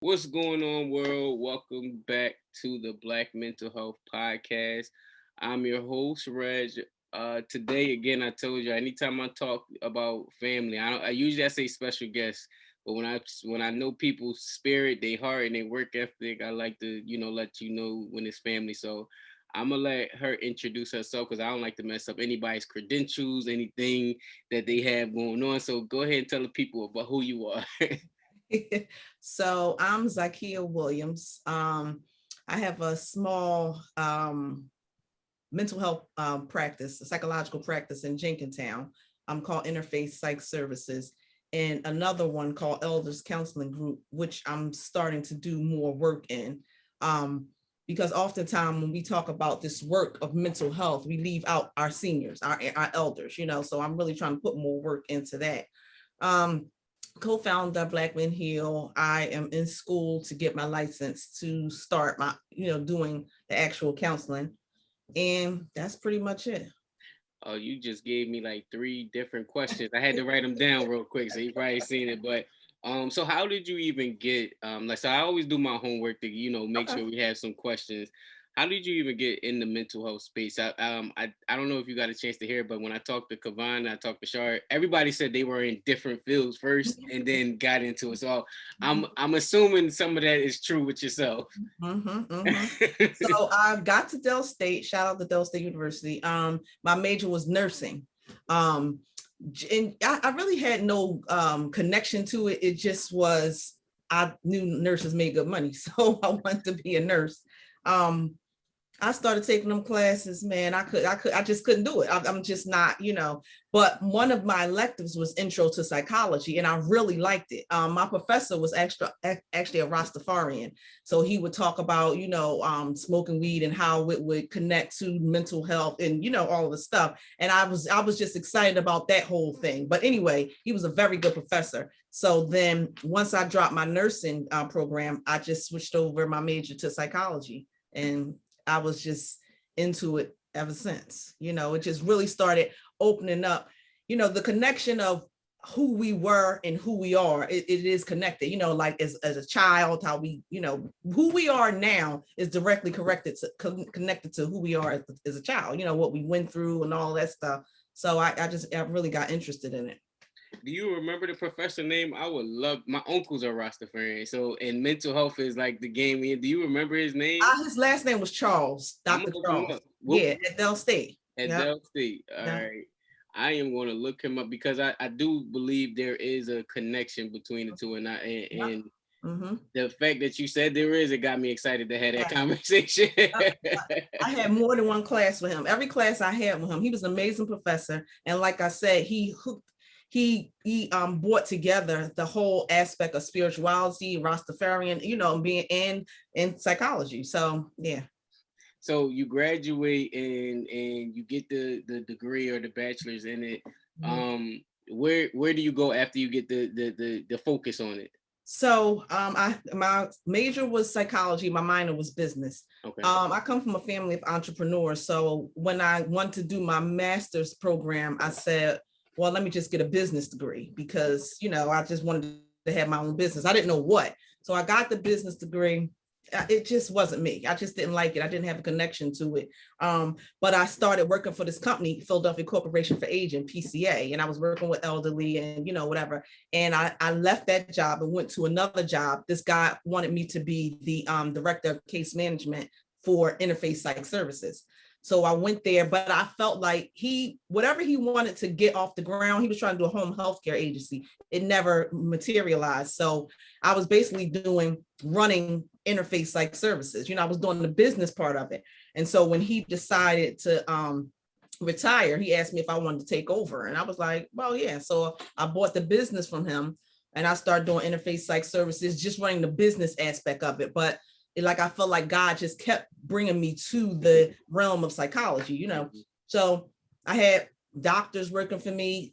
What's going on, world? Welcome back to the Black Mental Health Podcast. I'm your host, Reg. Today, again, I told you, anytime I talk about family, I usually I say special guests, but when I know people's spirit, their heart, and their work ethic, I like to let you know when it's family. So I'm gonna let her introduce herself because I don't like to mess up anybody's credentials, anything that they have going on. So go ahead and tell the people about who you are. So I'm Zakia Williams. I have a small mental health practice, a psychological practice in Jenkintown. Called Interfaith Psych Services, and another one called Elders Counseling Group, which I'm starting to do more work in. Because oftentimes when we talk about this work of mental health, we leave out our seniors, our elders, so I'm really trying to put more work into that. Co-founder Black Men Heal. I am in school to get my license to start my, doing the actual counseling. And that's pretty much it. Oh, you just gave me like three different questions. I had to write them down real quick, so you probably seen it. But so how did you even get like so I always do my homework to make Okay. sure we have some questions. How did you even get in the mental health space? I don't know if you got a chance to hear, but when I talked to Kavan, I talked to Shar, everybody said they were in different fields first and then got into it. So I'm assuming some of that is true with yourself. So I got to Dell State. Shout out to Dell State University. My major was nursing. And I really had no connection to it. It just was, I knew nurses made good money, so I wanted to be a nurse. I started taking them classes, man. I just couldn't do it. I'm just not, but one of my electives was intro to psychology, and I really liked it. My professor was actually a Rastafarian. So he would talk about, smoking weed and how it would connect to mental health and, all of the stuff. And I was just excited about that whole thing. But anyway, he was a very good professor. So then once I dropped my nursing program, I just switched over my major to psychology. And I was just into it ever since. It just really started opening up, the connection of who we were and who we are. It is connected, like as a child, how we, who we are now is directly connected to who we are as a child, what we went through and all that stuff. So I really got interested in it. Do you remember the professor name? I would love. My uncles are Rastafarian, so and mental health is like the game. Do you remember his name? His last name was Charles, I'm Dr. gonna look him Charles. up. Yeah, at Dell State. At Yep. Dell State. All Yeah. right. I am going to look him up because I do believe there is a connection between the two, and Yep. Mm-hmm. the fact that you said there is, it got me excited to have that conversation. I had more than one class with him. Every class I had with him, he was an amazing professor. And like I said, he brought together the whole aspect of spirituality, Rastafarian, being in psychology. So yeah. So you graduate and you get the degree or the bachelor's in it. Mm-hmm. Where do you go after you get the focus on it? So my major was psychology, my minor was business. Okay. I come from a family of entrepreneurs. So when I wanted to do my master's program, I said, well, let me just get a business degree because, I just wanted to have my own business. I didn't know what. So I got the business degree. It just wasn't me. I just didn't like it. I didn't have a connection to it. But I started working for this company, Philadelphia Corporation for Aging, PCA, and I was working with elderly and, whatever. And I left that job and went to another job. This guy wanted me to be the director of case management for Interfaith Psych Services. So I went there, but I felt like whatever he wanted to get off the ground, he was trying to do a home healthcare agency. It never materialized. So I was basically running Interfaith Psych Services. I was doing the business part of it. And so when he decided to retire, he asked me if I wanted to take over. And I was like, well, yeah. So I bought the business from him and I started doing Interfaith Psych Services, just running the business aspect of it. But like I felt like God just kept bringing me to the realm of psychology, So I had doctors working for me,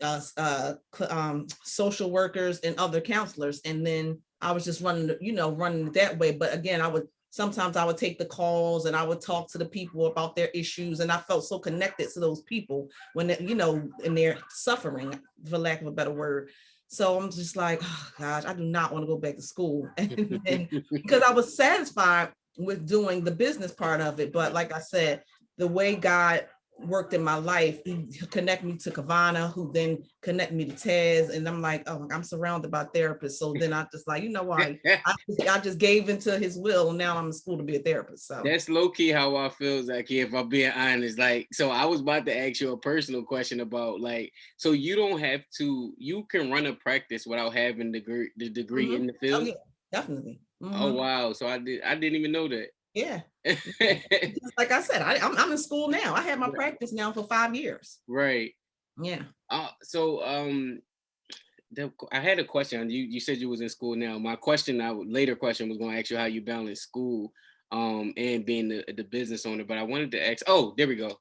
social workers and other counselors, and then I was just running it that way. But again, sometimes I would take the calls and I would talk to the people about their issues, and I felt so connected to those people when in their suffering, for lack of a better word. So I'm just like, oh gosh, I do not want to go back to school. And then, because I was satisfied with doing the business part of it. But like I said, the way God worked in my life, he connected me to Kavana, who then connected me to Taz. And I'm like, oh, I'm surrounded by therapists. So then I just like, you know what? I just gave into his will. And now I'm in school to be a therapist. So that's low key how I feel, Zakia, if I'm being honest. Like, so I was about to ask you a personal question about like, so you don't have to, you can run a practice without having the degree in the field. Oh, yeah, definitely. Oh wow. So I didn't even know that. Yeah. Just like I said, I'm in school now. I had my practice now for 5 years. Right. Yeah. So I had a question. You said you was in school now. My question, later question was going to ask you how you balance school and being the business owner. But I wanted to ask. Oh, there we go.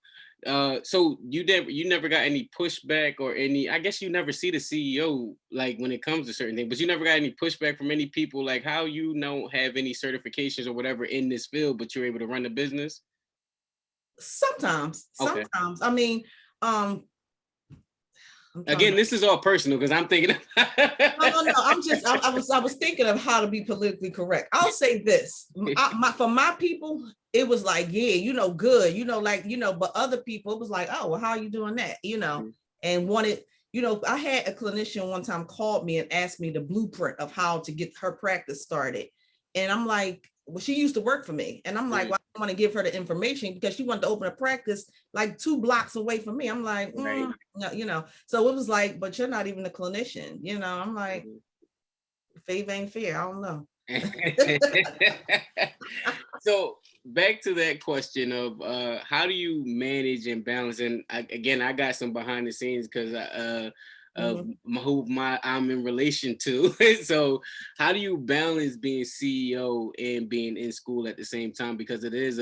So you never got any pushback or any. I guess you never see the CEO like when it comes to certain things, but you never got any pushback from any people like how you don't have any certifications or whatever in this field, but you're able to run a business. Sometimes. Okay. I mean, Again, this is all personal because I'm thinking. No. I was thinking of how to be politically correct. I'll say this: for my people, it was like, yeah, good, but other people, it was like, oh, well, how are you doing that, and wanted, I had a clinician one time called me and asked me the blueprint of how to get her practice started, and I'm like, well, she used to work for me. And I'm like, well, I want to give her the information because she wanted to open a practice like 2 blocks away from me. I'm like, no, so it was like, but you're not even a clinician. I'm like, faith ain't fair. I don't know. So back to that question of how do you manage and balance? And I got some behind the scenes because who I'm in relation to. So how do you balance being CEO and being in school at the same time? Because it is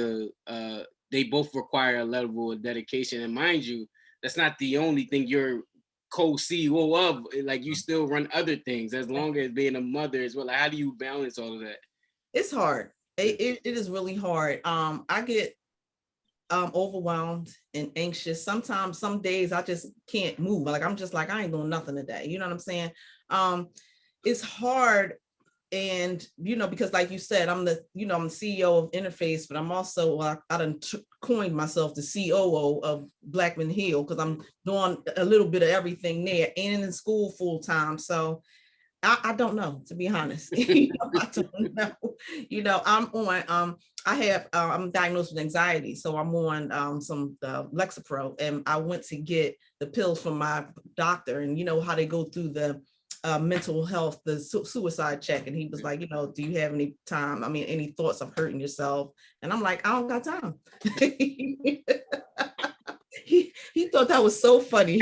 they both require a level of dedication. And mind you, that's not the only thing you're co-CEO of. Like you still run other things as long as being a mother as well. Like, how do you balance all of that? It's hard. It is really hard. I get overwhelmed and anxious. Sometimes, some days I just can't move. Like I'm just like, I ain't doing nothing today. You know what I'm saying? It's hard. And, because like you said, I'm the CEO of Interface, but I'm also, I done coined myself the COO of Blackman Hill because I'm doing a little bit of everything there and in school full time. So I don't know, to be honest. I don't know. I'm on, I'm diagnosed with anxiety. So I'm on some Lexapro, and I went to get the pills from my doctor, and how they go through the mental health, the suicide check. And he was like, do you have any time? I mean, any thoughts of hurting yourself? And I'm like, I don't got time. He thought that was so funny.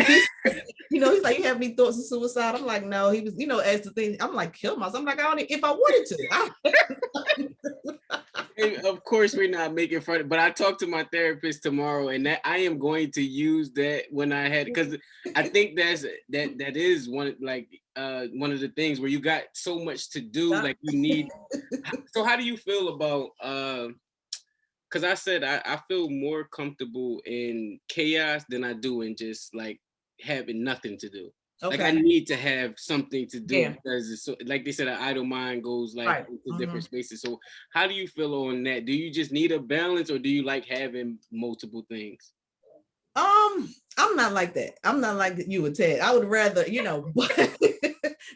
He's like, you have any thoughts of suicide? I'm like, no. He was, as the thing, I'm like, kill myself. I'm like, I don't, if I wanted to. And of course, we're not making fun, but I talked to my therapist tomorrow, and that I am going to use that when I had, because I think that is one of the things where you got so much to do, like you need. So how do you feel about because I said I feel more comfortable in chaos than I do in just like having nothing to do. Okay. Like I need to have something to do because it's so, like they said, an idle mind goes like into different spaces. So how do you feel on that? Do you just need a balance, or do you like having multiple things? I'm not like that. I'm not like you and Ted. I would rather, but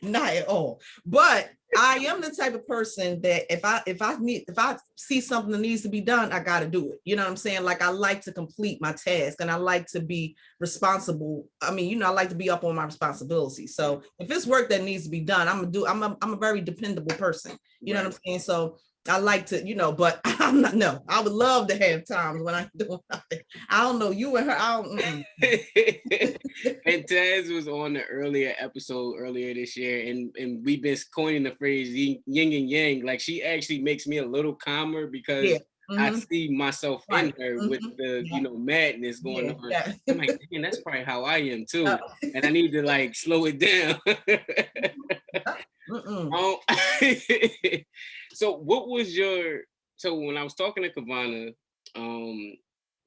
not at all. But I am the type of person that if I see something that needs to be done, I got to do it. You know what I'm saying? Like I like to complete my task, and I like to be responsible. I mean, I like to be up on my responsibilities. So if it's work that needs to be done, I'm a very dependable person. You know what I'm saying? So I like to, but I'm not. No, I would love to have times when I do nothing. I don't know, you and her. I don't. And Taz was on the earlier episode earlier this year, and we've been coining the phrase yin and yang. Like she actually makes me a little calmer because I see myself in her with the madness going on. I'm like, man, that's probably how I am too, and I need to like slow it down. So what was so when I was talking to Kavana,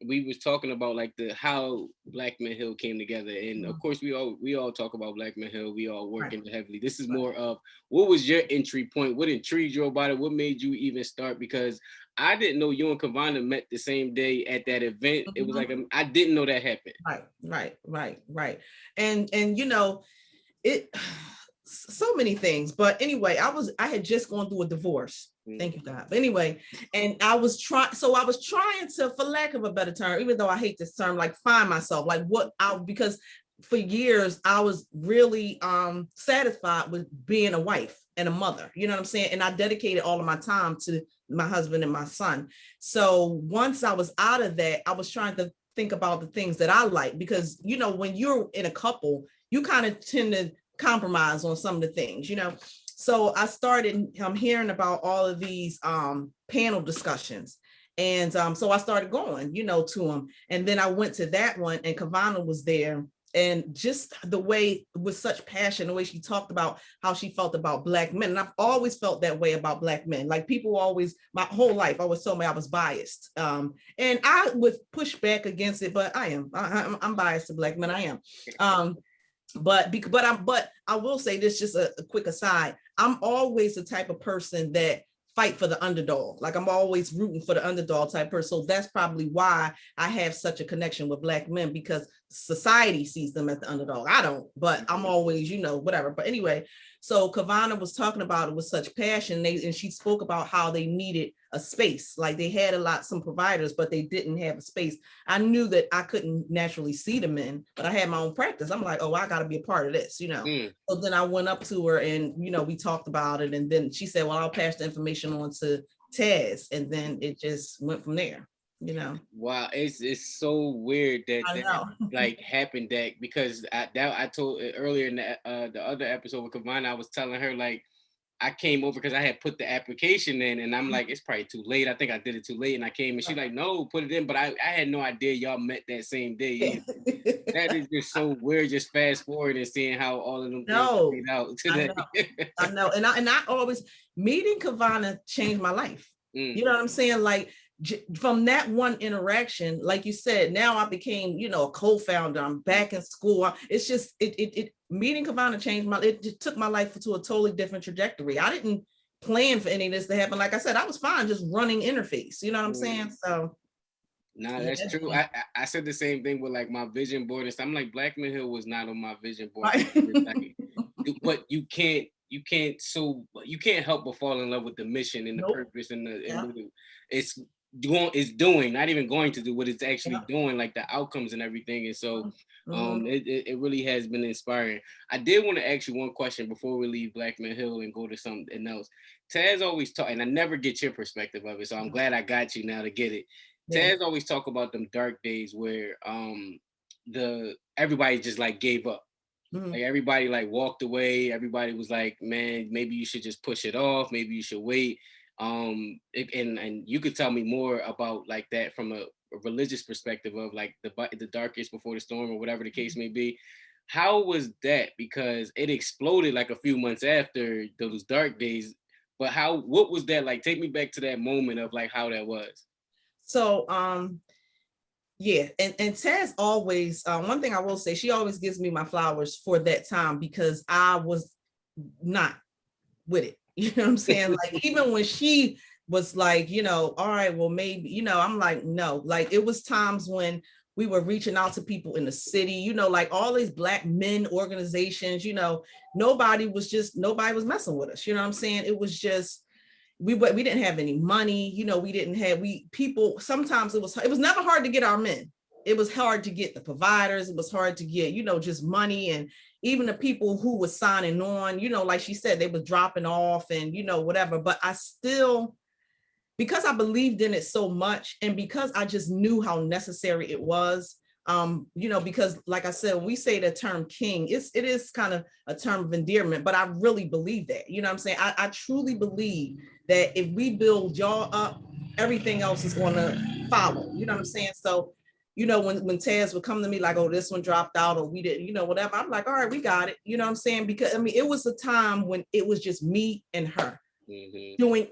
we was talking about like the how Black Men Hill came together, and of course we all talk about Black Men Hill. We all work Right. in it heavily. This is Right. more of what was your entry point? What intrigued you about it? What made you even start? Because I didn't know you and Kavana met the same day at that event. It was like Mhm. I didn't know that happened. Right. And it so many things. But anyway, I had just gone through a divorce. Thank you, God. But anyway, and I was trying to, for lack of a better term, even though I hate this term, like find myself, like because for years I was really satisfied with being a wife and a mother, you know what I'm saying? And I dedicated all of my time to my husband and my son. So once I was out of that, I was trying to think about the things that I like, because when you're in a couple, you kind of tend to compromise on some of the things. So I started hearing about all of these panel discussions. And so I started going, to them. And then I went to that one, and Kavana was there. And just the way, with such passion, the way she talked about how she felt about Black men. And I've always felt that way about Black men. Like, people always, my whole life, always told me I was biased. And I would push back against it, but I'm biased to Black men. I am. But I will say this, just a quick aside. I'm always the type of person that fight for the underdog. Like, I'm always rooting for the underdog type person. So that's probably why I have such a connection with Black men, because society sees them as the underdog. I don't, but I'm always, whatever. But anyway, so Kavana was talking about it with such passion. And she spoke about how they needed a space. Like, they had some providers, but they didn't have a space. I knew that I couldn't naturally see the men, but I had my own practice. I'm like, oh, I got to be a part of this, So then I went up to her, and, we talked about it. And then she said, well, I'll pass the information on to Taz. And then it just went from there. Wow, it's so weird that like happened, that because I told earlier in the other episode with Kavana, I was telling her, like, I came over because I had put the application in, and I'm like, it's probably too late. I think I did it too late, and I came, and she's like, no, put it in. But I had no idea y'all met that same day. That is just so weird. Just fast forward and seeing how all of them things played out today. I know. And I always, meeting Kavana changed my life. You know what I'm saying? Like, from that one interaction, like you said, now I became, a co-founder. I'm back in school. It's just, it meeting Kavana changed it took my life to a totally different trajectory. I didn't plan for any of this to happen. Like I said, I was fine just running interface. You know what I'm saying? So. Nah, that's true. I said the same thing with like my vision board and stuff. I'm like, Black Men Hill was not on my vision board. But you can't help but fall in love with the mission and the purpose and it's doing, not even going to do what it's actually doing, like the outcomes and everything. And so it really has been inspiring. I did want to ask you one question before we leave Black Men Hill and go to something else. Taz always talk, and I never get your perspective of it, so I'm glad I got you now to get it. Taz always talk about them dark days where everybody just like gave up. Like, everybody like walked away. Everybody was like, man, maybe you should just push it off. Maybe you should wait. And you could tell me more about like that from a religious perspective of like the darkest before the storm, or whatever the case may be. How was that? Because it exploded like a few months after those dark days. But what was that like? Take me back to that moment of like how that was. So, yeah, and Taz always, one thing I will say, she always gives me my flowers for that time, because I was not with it. You know what I'm saying? Like, even when she was like, all right, well, maybe, I'm like, no. Like, it was times when we were reaching out to people in the city, like all these Black men organizations, nobody was messing with us. You know what I'm saying? It was just, we didn't have any money, people, sometimes it was never hard to get our men. It was hard to get the providers. It was hard to get, just money. And even the people who were signing on, like she said, they were dropping off and, whatever. But I still, because I believed in it so much, and because I just knew how necessary it was, because like I said, when we say the term king, it is kind of a term of endearment, but I really believe that, what I'm saying? I truly believe that if we build y'all up, everything else is going to follow, what I'm saying? So, when Taz would come to me like, oh, this one dropped out, or we didn't, whatever, I'm like, all right, we got it. You know what I'm saying? Because it was a time when it was just me and her doing,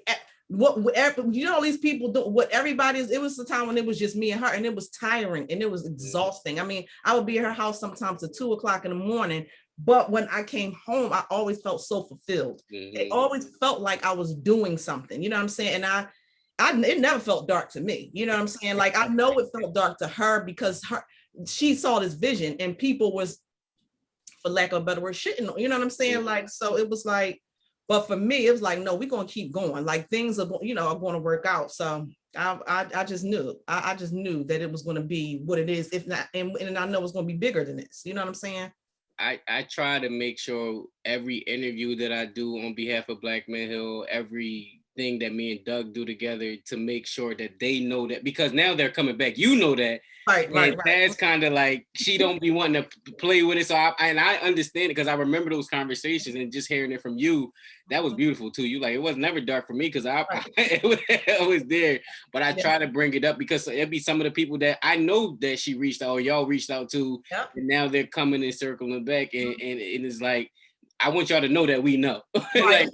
all these people do what everybody is. It was the time when it was just me and her, and it was tiring and it was exhausting. I mean, I would be at her house sometimes at 2:00 in the morning, but when I came home, I always felt so fulfilled. It always felt like I was doing something, you know what I'm saying? And it never felt dark to me, you know what I'm saying? Like, I know it felt dark to her because she saw this vision and people was, for lack of a better word, shitting, you know what I'm saying? Like, so it was like, but for me, it was like, no, we're going to keep going. Like, things are, are going to work out. So I just knew, I just knew that it was going to be what it is. If not, and I know it's going to be bigger than this. You know what I'm saying? I try to make sure every interview that I do on behalf of Black Men Hill, every thing that me and Doug do together, to make sure that they know that, because now they're coming back. You know that. Right. That's kind of like, she don't be wanting to play with it. So I understand it, because I remember those conversations, and just hearing it from you, that was beautiful too. You like, it was never dark for me, because I was there, but I try to bring it up because it'd be some of the people that I know that she reached out, or y'all reached out to, and now they're coming and circling back, and it's like, I want y'all to know that we know. Like,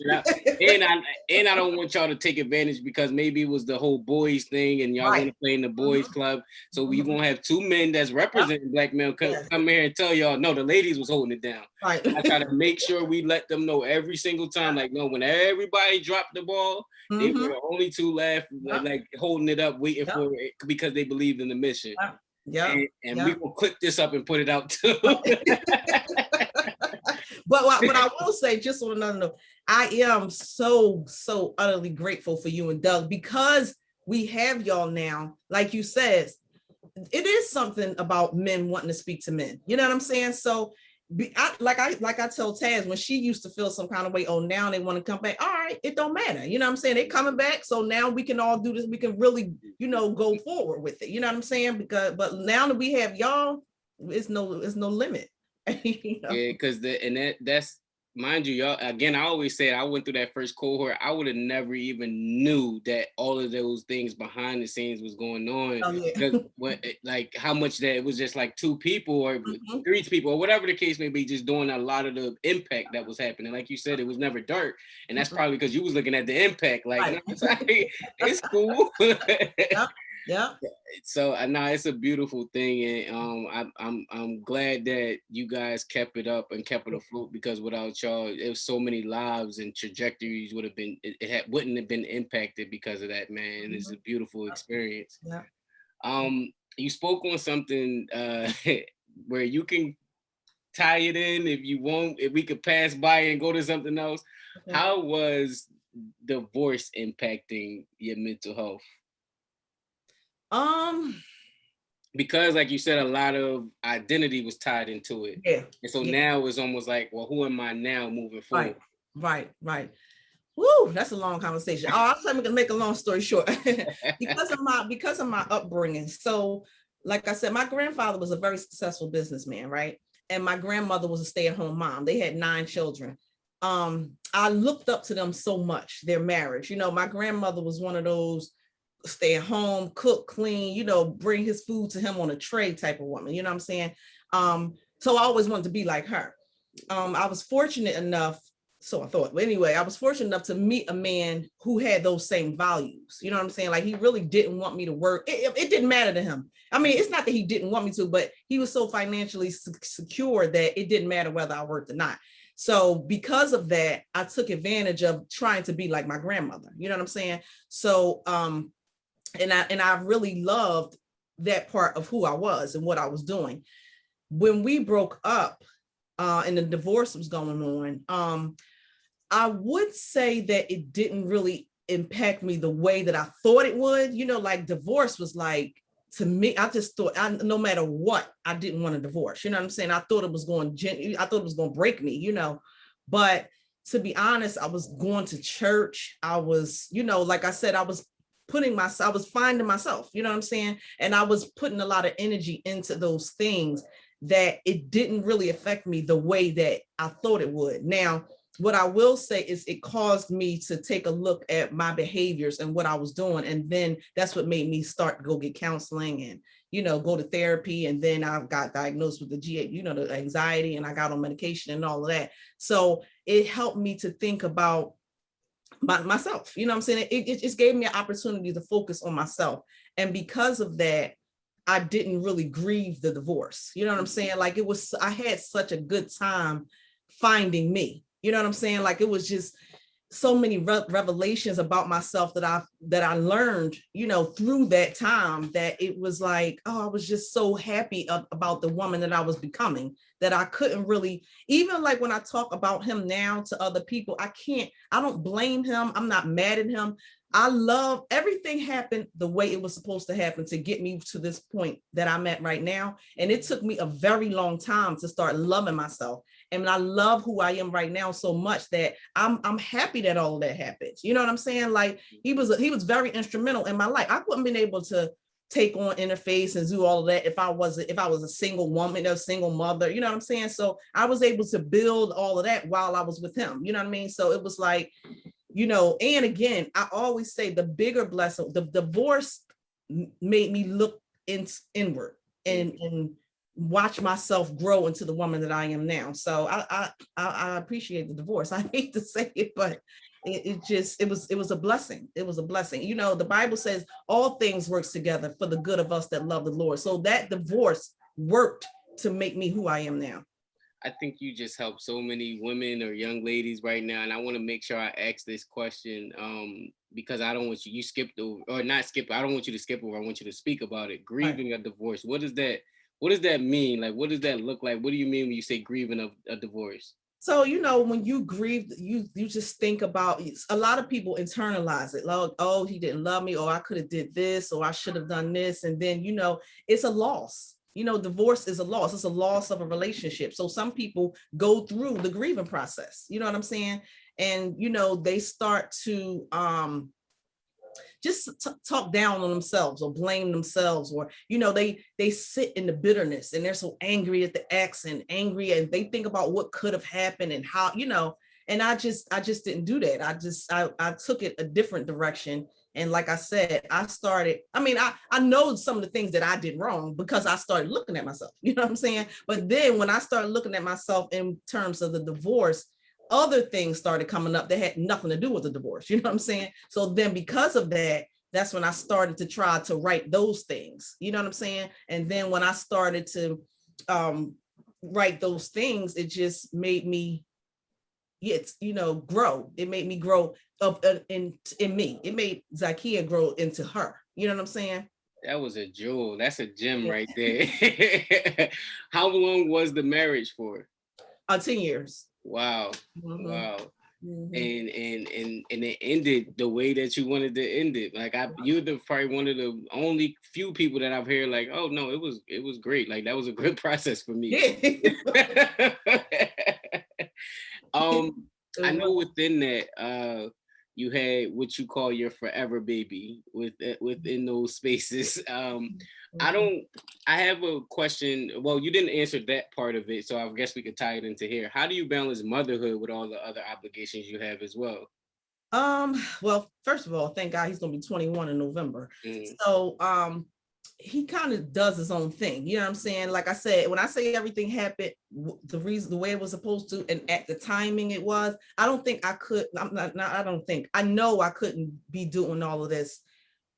and I don't want y'all to take advantage, because maybe it was the whole boys thing and y'all want to play in the boys club. So we won't have two men that's representing Black men come here and tell y'all, no, the ladies was holding it down. I try to make sure we let them know every single time, like, no, when everybody dropped the ball, they were the only two left, like holding it up, waiting for it, because they believed in the mission. And we will clip this up and put it out too. But what I will say, just on another note, I am so utterly grateful for you and Doug, because we have y'all now. Like you said, it is something about men wanting to speak to men. You know what I'm saying? So like I tell Taz, when she used to feel some kind of way, oh, now they want to come back. All right, it don't matter. You know what I'm saying? They coming back. So now we can all do this. We can really, go forward with it. You know what I'm saying? But now that we have y'all, it's no limit. Yeah, because that's, mind you, y'all, again, I always say, I went through that first cohort, I would have never even knew that all of those things behind the scenes was going on. Because like, how much that it was just like two people or three people or whatever the case may be, just doing a lot of the impact that was happening. Like you said, it was never dark, and that's probably because you was looking at the impact. Like, it's cool. Yeah. So now it's a beautiful thing, and I'm glad that you guys kept it up and kept it afloat, because without y'all, it was so many lives and trajectories would have been, wouldn't have been impacted because of that, man. And it's a beautiful experience. You spoke on something where you can tie it in if you want, if we could pass by and go to something else. How was divorce impacting your mental health? Because, like you said, a lot of identity was tied into it. And so now it's almost like, well, who am I now moving forward? Right. Woo, that's a long conversation. I'm going to make a long story short. because of my upbringing. So, like I said, my grandfather was a very successful businessman, right? And my grandmother was a stay-at-home mom. They had 9 children. I looked up to them so much, their marriage. My grandmother was one of those stay at home, cook, clean, bring his food to him on a tray type of woman. You know what I'm saying? So I always wanted to be like her. I was fortunate enough, so I thought, but anyway, I was fortunate enough to meet a man who had those same values. You know what I'm saying? Like, he really didn't want me to work. It didn't matter to him. I mean, it's not that he didn't want me to, but he was so financially secure that it didn't matter whether I worked or not. So because of that, I took advantage of trying to be like my grandmother. You know what I'm saying? So, and I really loved that part of who I was and what I was doing. When we broke up and the divorce was going on, I would say that it didn't really impact me the way that I thought it would. Like, divorce was like, to me, I just thought, no matter what, I didn't want a divorce. You know what I'm saying? I thought it was going to break me, But to be honest, I was going to church. I was, like I said, I was finding myself, you know what I'm saying? And I was putting a lot of energy into those things that it didn't really affect me the way that I thought it would. Now, what I will say is it caused me to take a look at my behaviors and what I was doing. And then that's what made me start to go get counseling and, go to therapy. And then I got diagnosed with the the anxiety, and I got on medication and all of that. So it helped me to think about myself. You know what I'm saying? It just gave me an opportunity to focus on myself. And because of that, I didn't really grieve the divorce. You know what I'm saying? Like I had such a good time finding me. You know what I'm saying? Like it was just so many revelations about myself that I learned, you know, through that time, that it was like, oh, I was just so happy about the woman that I was becoming, that I couldn't really, even like when I talk about him now to other people, I don't blame him. I'm not mad at him. I love everything happened the way it was supposed to happen to get me to this point that I'm at right now. And it took me a very long time to start loving myself. And I love who I am right now so much that I'm happy that all of that happened. You know what I'm saying? Like he was very instrumental in my life. I wouldn't been able to take on Interface and do all of that if I was a single woman, a single mother, you know what I'm saying? So I was able to build all of that while I was with him. You know what I mean? So it was like, you know, and again, I always say the bigger blessing, the divorce made me look inward and watch myself grow into the woman that I am now. So I appreciate the divorce. I hate to say it, but it was a blessing. It was a blessing. You know, the Bible says all things works together for the good of us that love the Lord. So that divorce worked to make me who I am now. I think you just helped so many women or young ladies right now, and I want to make sure I ask this question because I don't want you skipped over, or not skip. I don't want you to skip over. I want you to speak about it. Grieving a divorce. What does that mean? Like, what does that look like? What do you mean when you say grieving a divorce? So, you know, when you grieve, you just think about, a lot of people internalize it. Like, oh, he didn't love me, or I could have did this, or I should have done this. And then, you know, it's a loss. You know, divorce is a loss. It's a loss of a relationship. So some people go through the grieving process. You know what I'm saying? And, you know, they start to just talk down on themselves or blame themselves, or, you know, they sit in the bitterness and they're so angry at the ex and angry, and they think about what could have happened and how, you know, and I just didn't do that. I took it a different direction. And like I said, I know some of the things that I did wrong because I started looking at myself, you know what I'm saying? But then when I started looking at myself in terms of the divorce, other things started coming up that had nothing to do with the divorce, you know what I'm saying? So then because of that, that's when I started to try to write those things, you know what I'm saying? And then when I started to write those things, it just made me, you know, grow. It made me grow up in me. It made Zakia grow into her. You know what I'm saying? That was a jewel. That's a gem right there. How long was the marriage for? 10 years. Wow. Mm-hmm. Wow. Mm-hmm. And it ended the way that you wanted to end it. Like you're probably one of the only few people that I've heard like, oh no, it was great. Like that was a good process for me. Yeah. I know within that, you had what you call your forever baby within those spaces. I have a question. Well, you didn't answer that part of it, so I guess we could tie it into here. How do you balance motherhood with all the other obligations you have as well? Well, first of all, thank God he's gonna be 21 in November. Mm. So he kind of does his own thing. You know what I'm saying? Like I said, when I say everything happened the way it was supposed to, and at the timing it was, I don't think I could. I know I couldn't be doing all of this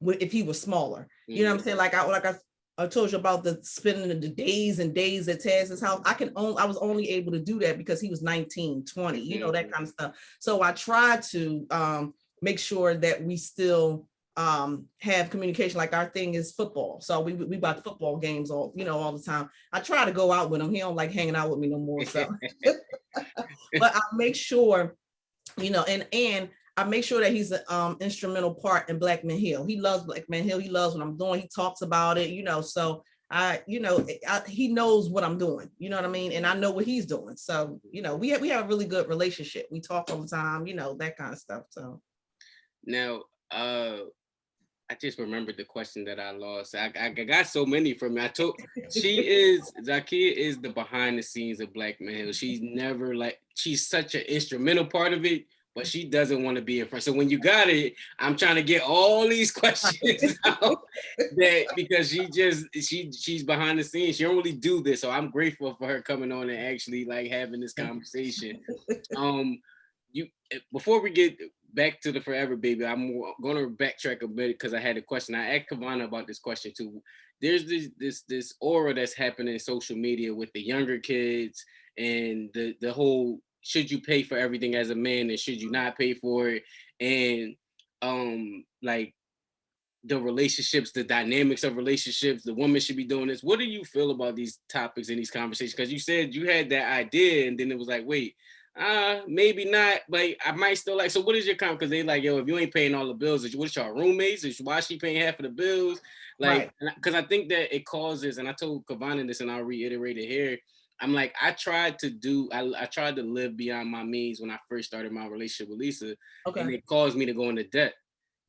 if he was smaller. Mm-hmm. You know what I'm saying? Like I told you about the spending the days and days at Taz's house. I was only able to do that because he was 19, 20, you know, that kind of stuff. So I tried to make sure that we still have communication. Like our thing is football, so we buy football games all the time. I try to go out with him. He don't like hanging out with me no more, so but I make sure, you know, and I make sure that he's an instrumental part in Black Men Heal. He loves Black Men Heal. He loves what I'm doing. He talks about it, you know, so he knows what I'm doing, you know what I mean? And I know what he's doing. So, you know, we have a really good relationship. We talk all the time, you know, that kind of stuff. So now, I just remembered the question that I lost. I got so many from me. Zakia is the behind the scenes of Black Men Heal. She's such an instrumental part of it, but she doesn't want to be in front. So when you got it, I'm trying to get all these questions out because she's behind the scenes. She don't really do this. So I'm grateful for her coming on and actually like having this conversation. Before we get back to the Forever Baby. I'm going to backtrack a bit because I had a question. I asked Kavana about this question too. There's this aura that's happening in social media with the younger kids and the whole should you pay for everything as a man and should you not pay for it, and like the relationships, the dynamics of relationships, the woman should be doing this. What do you feel about these topics and these conversations? Because you said you had that idea and then it was like, wait, maybe not, but I might still like. So what is your comment? Because they like, yo, if you ain't paying all the bills, what's your roommates? Why she paying half of the bills? Like, because I think that it causes, and I told Kavana this and I'll reiterate it here. I'm like, I tried to live beyond my means when I first started my relationship with Lisa, and it caused me to go into debt.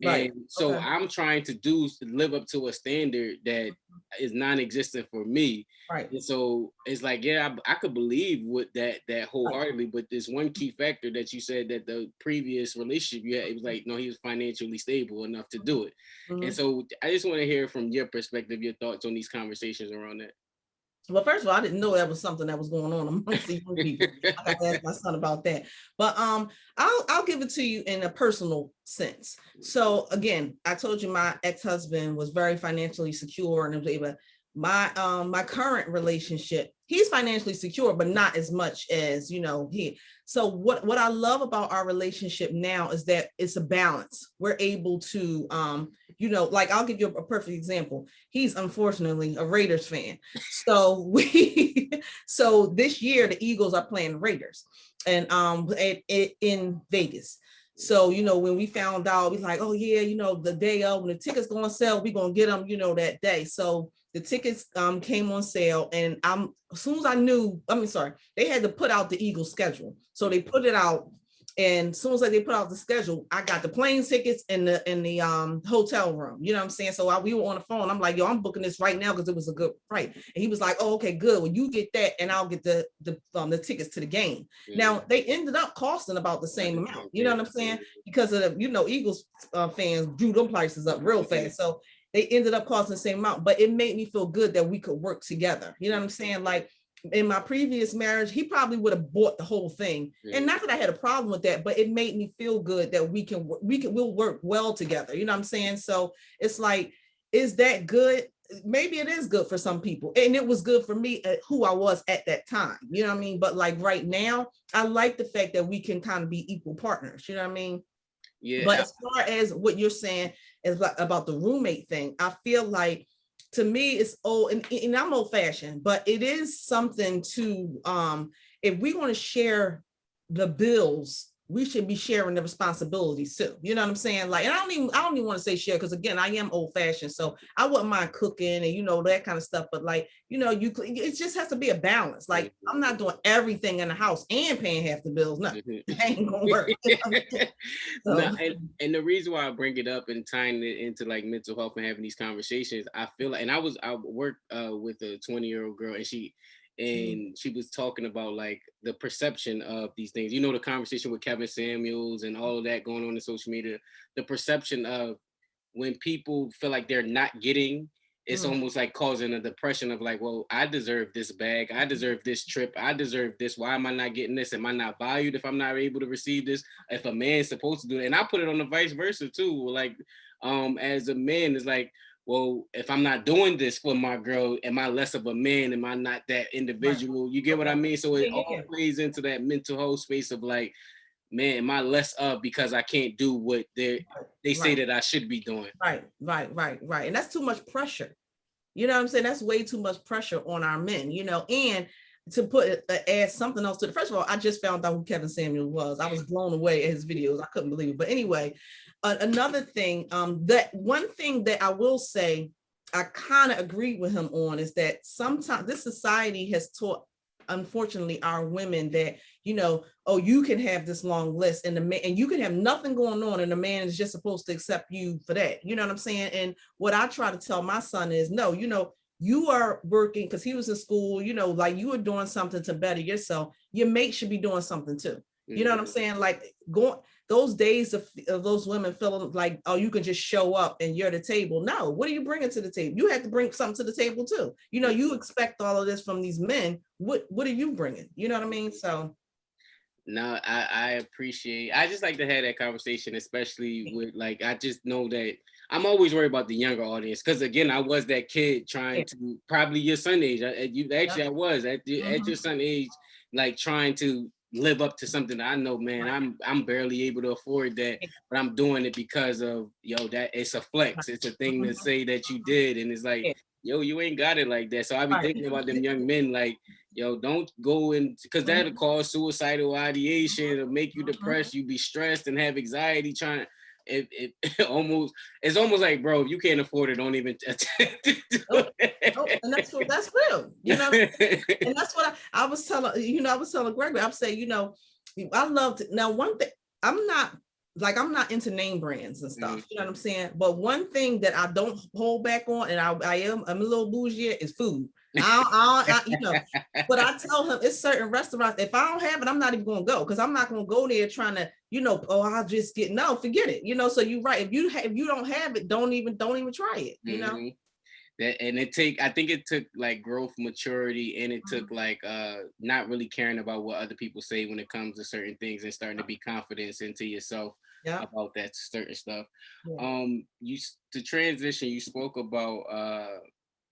And so I'm trying to live up to a standard that is non-existent for me. Right. And so it's like, yeah, I could believe with that wholeheartedly, but there's one key factor that you said that the previous relationship you had, it was like, no, he was financially stable enough to do it. And so I just want to hear from your perspective, your thoughts on these conversations around that. Well, first of all, I didn't know that was something that was going on amongst the young people. I got to ask my son about that. But I'll give it to you in a personal sense. So again, I told you my ex-husband was very financially secure and was able. My current relationship, he's financially secure, but not as much as he. So what I love about our relationship now is that it's a balance. We're able to like I'll give you a perfect example. He's unfortunately a Raiders fan. So so this year the Eagles are playing Raiders and in Vegas. So, when we found out, we like, oh yeah, the day of when the tickets go on sale, we're going to get them, that day. So the tickets came on sale and as soon as I knew, they had to put out the Eagles schedule. So they put it out. And as soon as they put out the schedule, I got the plane tickets in the hotel room. You know what I'm saying? So we were on the phone. I'm like, yo, I'm booking this right now because it was a good price. And he was like, oh, okay, good. Well, you get that, and I'll get the tickets to the game. Yeah. Now they ended up costing about the same amount. You know what I'm saying? Because of Eagles fans drew them prices up real fast. So they ended up costing the same amount. But it made me feel good that we could work together. You know what I'm saying? Like, in my previous marriage, he probably would have bought the whole thing. Yeah. And not that I had a problem with that, but it made me feel good that we'll work well together. You know what I'm saying? So it's like, is that good? Maybe it is good for some people. And it was good for me at who I was at that time. You know what I mean? But like right now, I like the fact that we can kind of be equal partners. You know what I mean? Yeah. But as far as what you're saying is about the roommate thing, I feel like, to me, it's old, and I'm old fashioned, but it is something to, if we want to share the bills, we should be sharing the responsibilities too. You know what I'm saying? Like, and I don't even want to say share, because again, I am old fashioned, so I wouldn't mind cooking and that kind of stuff. But like, it just has to be a balance. Like, I'm not doing everything in the house and paying half the bills. No, that ain't gonna work. No, and the reason why I bring it up and tying it into like mental health and having these conversations, I feel like, and I worked with a 20-year-old girl, and she was talking about like the perception of these things, the conversation with Kevin Samuels and all of that going on in social media, the perception of when people feel like they're not getting, it's almost like causing a depression of like, well, I deserve this bag, I deserve this trip, I deserve this, why am I not getting this? Am I not valued if I'm not able to receive this? If a man's supposed to do it, and I put it on the vice versa too, like as a man, it's like, well, if I'm not doing this for my girl, am I less of a man? Am I not that individual? You get what I mean? So it all plays into that mental health space of like, man, am I less of because I can't do what they say that I should be doing? Right. And that's too much pressure. You know what I'm saying? That's way too much pressure on our men, and to add something else to it. First of all, I just found out who Kevin Samuel was. I was blown away at his videos. I couldn't believe it. But anyway, another thing, that one thing that I will say, I kind of agree with him on, is that sometimes this society has taught, unfortunately, our women that, oh, you can have this long list and you can have nothing going on and the man is just supposed to accept you for that. You know what I'm saying? And what I try to tell my son is, no, you are working, because he was in school, like you were doing something to better yourself. Your mate should be doing something too. You know what I'm saying? Like, those days of those women feeling like, oh, you can just show up and you're the table. No, what are you bringing to the table? You have to bring something to the table too. You expect all of this from these men. What are you bringing? You know what I mean? So No, I appreciate. I just like to have that conversation, especially with like I just know that I'm always worried about the younger audience because again, I was that kid Yeah. trying to probably your son age. You Yep. actually I was at your Mhm. son age, like trying to live up to something that I know, man. Right. I'm barely able to afford that, Yeah. but I'm doing it because of that it's a flex. It's a thing to Mhm. say that you did, and it's like Yeah. yo, you ain't got it like that. So I be Right. thinking about them young men like yo, don't go in because that'll Mhm. cause suicidal ideation. It'll make you Mhm. depressed. You be stressed and have anxiety trying. It almost it's almost like bro, if you can't afford it, don't even attempt to do Nope. Nope. it. And that's real. And that's what I was telling, I was telling Gregory, I'm saying, I love to now one thing, I'm not I'm not into name brands and Mhm. stuff, you know what I'm saying? But one thing that I don't hold back on, and I'm a little bougie, is food. But I tell him it's certain restaurants, if I don't have it, I'm not even gonna go because I'm not gonna go there trying to, oh, I'll just get no, forget it. So you're right. If you don't have it, don't even try it. Mhm. That and it take I think it took like growth maturity and it took Mhm. like not really caring about what other people say when it comes to certain things and starting to be confidence into yourself Yeah. about that certain stuff. Yeah. To transition you spoke about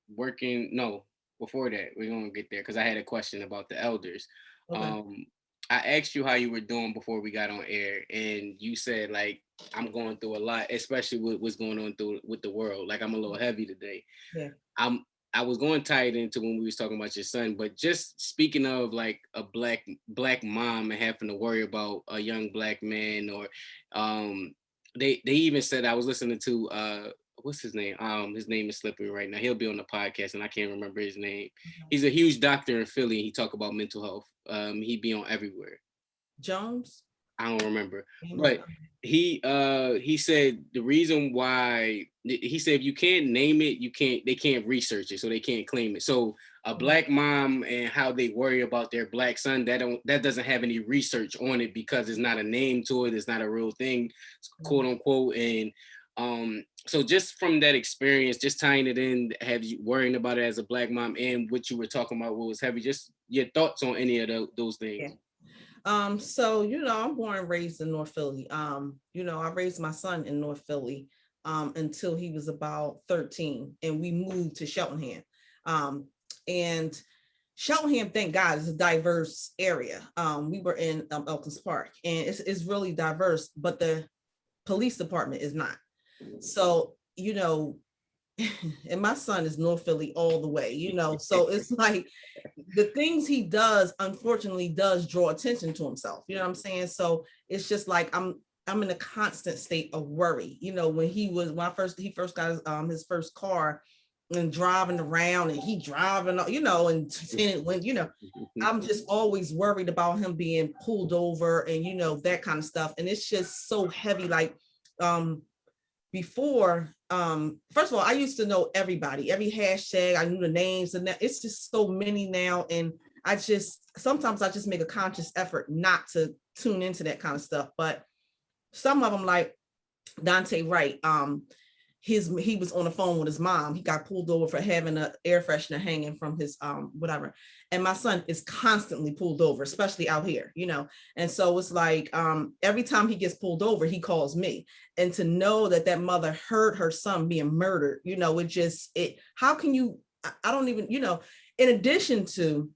working no before that we're gonna get there because I had a question about the elders. Okay. um I asked you how you were doing before we got on air and you said like I'm going through a lot, especially with what's going on through with the world. Like I'm a little heavy today. Yeah. I'm I was going to tie it into when we was talking about your son, but just speaking of like a black mom and having to worry about a young black man or um they even said I was listening to what's his name? His name is slipping right now. He'll be on the podcast and I can't remember his name. Okay. He's a huge doctor in Philly. He talk about mental health. He be on everywhere. Jones. I don't remember, Amos. but he said the reason why he said if you can't name it, they can't research it, so they can't claim it. So a Mhm. black mom and how they worry about their black son that doesn't have any research on it because it's not a name to it, it's not a real thing, quote unquote. And so just from that experience, just tying it in, have you worrying about it as a black mom and what you were talking about, what was heavy, just your thoughts on any of those things. Yeah. So I'm born and raised in North Philly. I raised my son in North Philly until he was about 13, and we moved to Cheltenham. And Cheltenham, thank God, is a diverse area. We were in Elkins Park, and it's really diverse, but the police department is not. So, and my son is North Philly all the way, so it's like the things he does, unfortunately, does draw attention to himself. You know what I'm saying? So it's just like I'm in a constant state of worry. When he first got his first car and driving around and he driving, and when I'm just always worried about him being pulled over and that kind of stuff. And it's just so heavy. Like before, first of all, I used to know everybody, every hashtag, I knew the names, and that it's just so many now. And sometimes I just make a conscious effort not to tune into that kind of stuff. But some of them, like Dante Wright, he was on the phone with his mom. He got pulled over for having an air freshener hanging from his whatever. And my son is constantly pulled over, especially out here, And so it's like every time he gets pulled over, he calls me. And to know that mother heard her son being murdered, how can you, I don't even, in addition to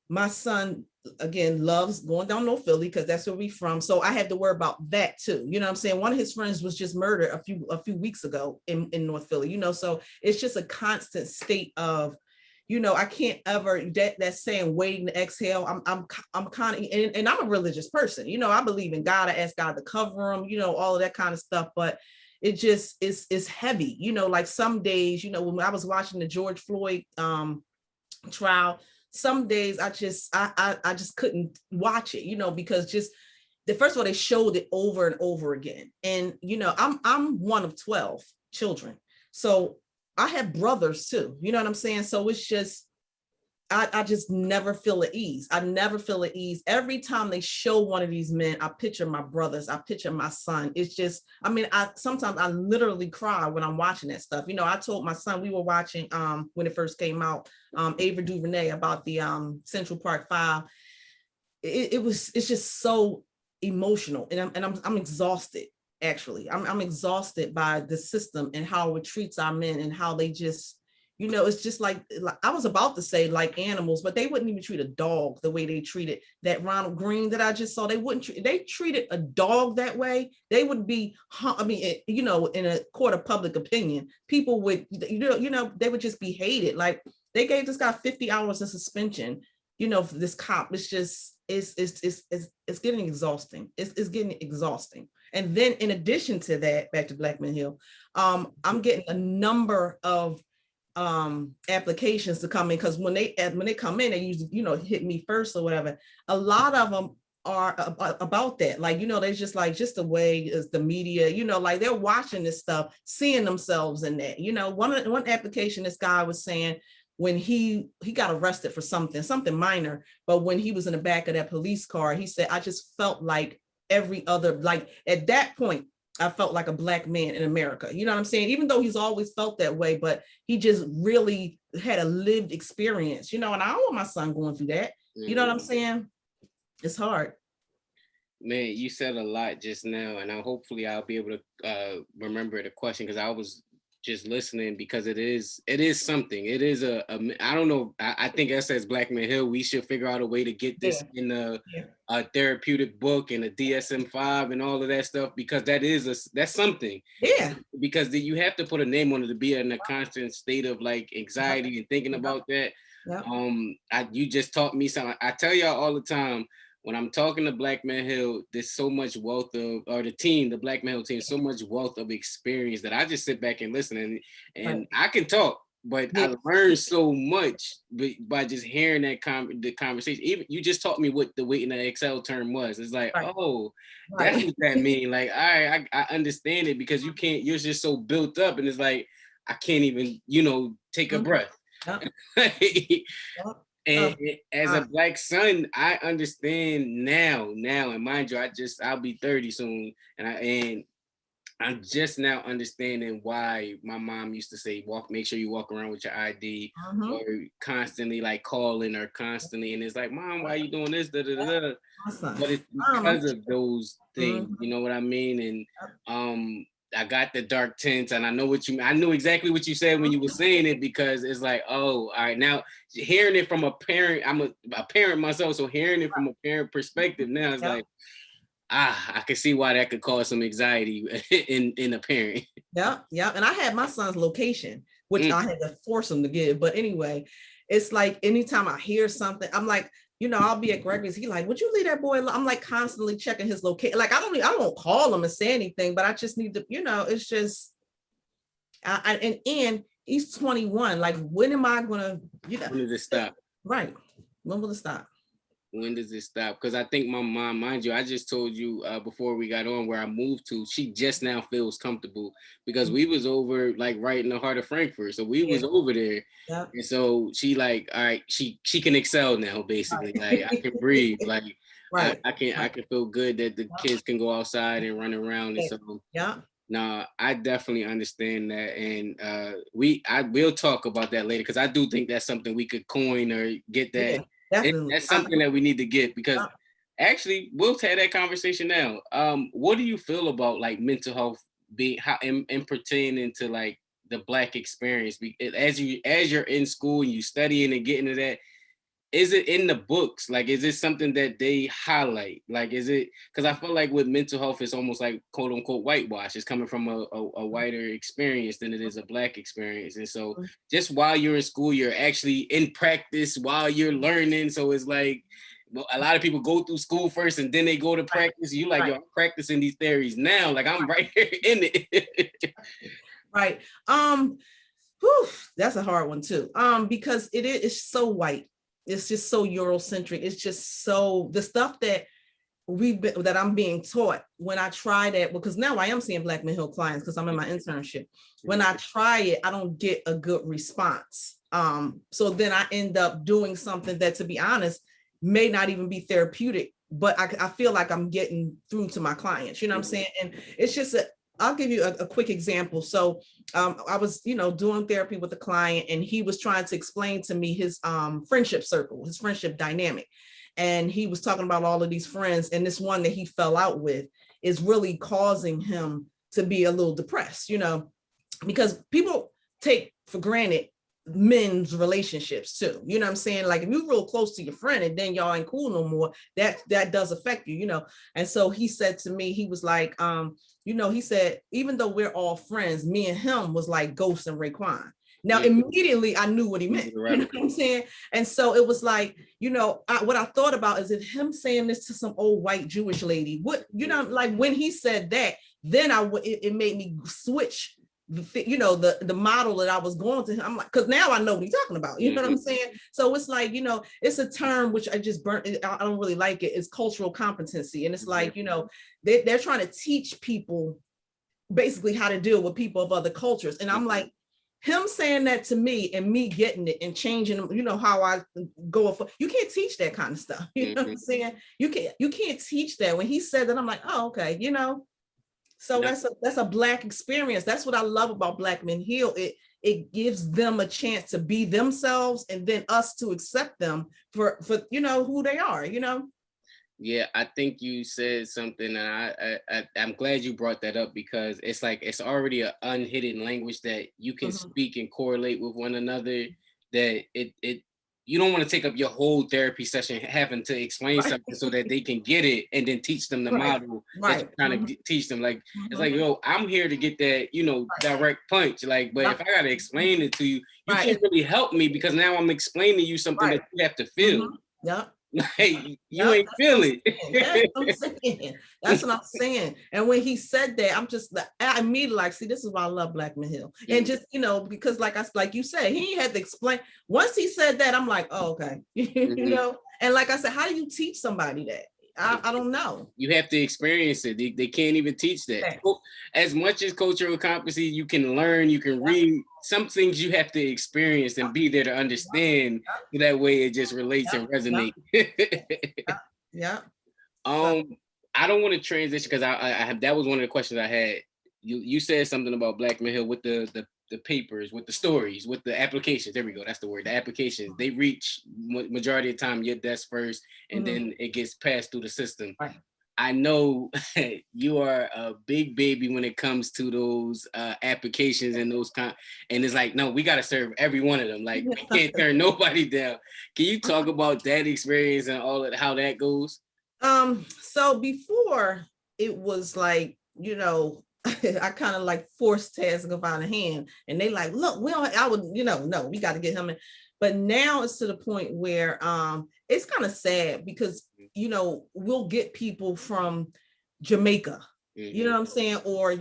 my son, again, loves going down North Philly because that's where we from. So I had to worry about that too. You know what I'm saying? One of his friends was just murdered a few weeks ago in North Philly, so it's just a constant state of, I can't ever that saying waiting to exhale. I'm kind of, and I'm a religious person, I believe in God. I ask God to cover him, all of that kind of stuff. But it just is heavy, like some days, when I was watching the George Floyd trial, some days I just couldn't watch it, because just first of all, they showed it over and over again. And I'm one of 12 children, so I have brothers too, you know what I'm saying? So it's just I just never feel at ease. I never feel at ease. Every time they show one of these men, I picture my brothers, I picture my son. It's just, sometimes I literally cry when I'm watching that stuff. I told my son, we were watching when it first came out, Ava DuVernay, about the Central Park Five. it's just so emotional, and I'm exhausted. Actually, I'm exhausted by the system and how it treats our men and how they just, it's just like I was about to say like animals, but they wouldn't even treat a dog the way they treated that Ronald Green that I just saw. They wouldn't treat, they treated a dog that way. They would be, I mean, in a court of public opinion, people would, they would just be hated. Like they gave this guy 50 hours of suspension, for this cop. It's just, it's getting exhausting. It's getting exhausting. And then in addition to that, back to Black Men Hill, I'm getting a number of applications to come in, because when they come in, they usually hit me first or whatever. A lot of them are about that, like they just like, just the way is the media, like they're watching this stuff, seeing themselves in that. One application, this guy was saying when he got arrested for something minor, but when he was in the back of that police car, he said, I just felt like every other, like at that point I felt like a Black man in America. You know what I'm saying? Even though he's always felt that way, but he just really had a lived experience, and I don't want my son going through that. You know what I'm saying? It's hard. Man, you said a lot just now, and hopefully I'll be able to remember the question, because I was just listening, because it is something. It is I don't know. I think us as Black Men Hill, we should figure out a way to get this in a therapeutic book and a DSM-5 and all of that stuff, because that's something. Yeah. Because you have to put a name on it to be in a constant state of like anxiety and thinking about that. You just taught me something. I tell y'all all the time, when I'm talking to Black Men Hill, there's so much wealth of, or the Black Men Hill team, so much wealth of experience that I just sit back and listen, and I can talk, but I learned so much by just hearing the conversation. Even you just taught me what the weight in the Excel term was. It's like, oh, that's what that means. Like, I understand it, because you're just so built up, and it's like, I can't even, take a breath. And as a Black son, I understand now, and mind you, I'll be 30 soon, and I'm just now understanding why my mom used to say, make sure you walk around with your ID, or constantly like calling or constantly, and it's like, Mom, why are you doing this? Da, da, da, da. But it's because of those things, you know what I mean? And I got the dark tints, and I knew exactly what you said when you were saying it, because it's like, oh, all right, now hearing it from a parent, I'm a parent myself, so hearing it from a parent perspective now, it's like, I can see why that could cause some anxiety in a parent. Yeah. And I had my son's location, which I had to force him to give. But anyway, it's like anytime I hear something, I'm like, I'll be at Gregory's. He like, would you leave that boy alone? I'm like constantly checking his location. Like I won't call him and say anything, but I just need to, it's just, and he's 21. Like, when am I gonna, when does it stop? Right. When will it stop? When does it stop? Because I think my mom, mind you, I just told you before we got on where I moved to, she just now feels comfortable, because we was over like right in the heart of Frankfurt. So we was over there. And so she like, all right, she can excel now, basically. Like I can breathe. Like I can feel good that the kids can go outside and run around. And so no, I definitely understand that. And I will talk about that later, because I do think that's something we could coin or get that. That's something that we need to get, because actually we'll have that conversation now. What do you feel about like mental health being and pertaining to like the Black experience? As you're in school and you studying and getting to that, is it in the books? Like, is it something that they highlight? Like, is it, because I feel like with mental health, it's almost like quote unquote whitewash. It's coming from a whiter experience than it is a Black experience. And so just while you're in school, you're actually in practice while you're learning. So it's like, a lot of people go through school first and then they go to practice. You like, yo, I'm practicing these theories now. Like I'm right here in it. Right. That's a hard one too. Because it's so white. It's just so Eurocentric. It's just so the stuff that that I'm being taught when I try that, because now I am seeing Black Men Hill clients because I'm in my internship. When I try it, I don't get a good response. So then I end up doing something that, to be honest, may not even be therapeutic, but I feel like I'm getting through to my clients. You know what I'm saying? And it's just I'll give you a quick example. So I was, doing therapy with a client, and he was trying to explain to me his friendship circle, his friendship dynamic. and he was talking about all of these friends, and this one that he fell out with is really causing him to be a little depressed, because people take for granted men's relationships too. You know what I'm saying? Like if you're real close to your friend and then y'all ain't cool no more, that does affect you, And so he said to me, he was like, he said, even though we're all friends, me and him was like Ghost and Raekwon. Now, immediately I knew what he meant. You know what I'm saying? And so it was like, what I thought about is if him saying this to some old white Jewish lady, like when he said that, then it made me switch the model that I was going to him. I'm like, because now I know what he's talking about. You know what I'm saying? So it's like, it's a term which I just burnt. I don't really like it. It's cultural competency. And it's like, they're trying to teach people basically how to deal with people of other cultures. And I'm like, him saying that to me and me getting it and changing, how I go. You can't teach that kind of stuff. You know what I'm saying? You can't teach that. When he said that, I'm like, oh, okay, So that's a Black experience. That's what I love about Black Men Heal. It gives them a chance to be themselves, and then us to accept them for who they are. Yeah, I think you said something, and I'm glad you brought that up, because it's like it's already an unhidden language that you can speak and correlate with one another. That you don't want to take up your whole therapy session having to explain something so that they can get it and then teach them the model that you're trying to teach them. Like it's like, yo, I'm here to get that direct punch. Like, but if I gotta explain it to you, you can't really help me, because now I'm explaining to you something that you have to feel. Yeah. Like you ain't feeling it. That's what I'm saying. And when he said that, I immediately like, see, this is why I love Black Men Heal. And just, because like you said, he had to explain. Once he said that, I'm like, oh, okay. And like I said, how do you teach somebody that? I don't know. You have to experience it. They can't even teach that. As much as cultural competency, you can learn, you can read. Some things you have to experience and be there to understand. That way it just relates and resonates. I don't want to transition, because I that was one of the questions I had. You said something about Black Men Heal with the papers, with the stories, with the applications. There we go. That's the word. The applications. They reach majority of the time your desk first, and then it gets passed through the system. Right. I know you are a big baby when it comes to those applications and those and it's like, no, we got to serve every one of them. Like we can't turn nobody down. Can you talk about that experience and all of how that goes? So before it was like, I kind of like forced task of on a hand, and they like, look, no, we got to get him in. But now it's to the point where it's kind of sad, because we'll get people from Jamaica, you know what I'm saying, or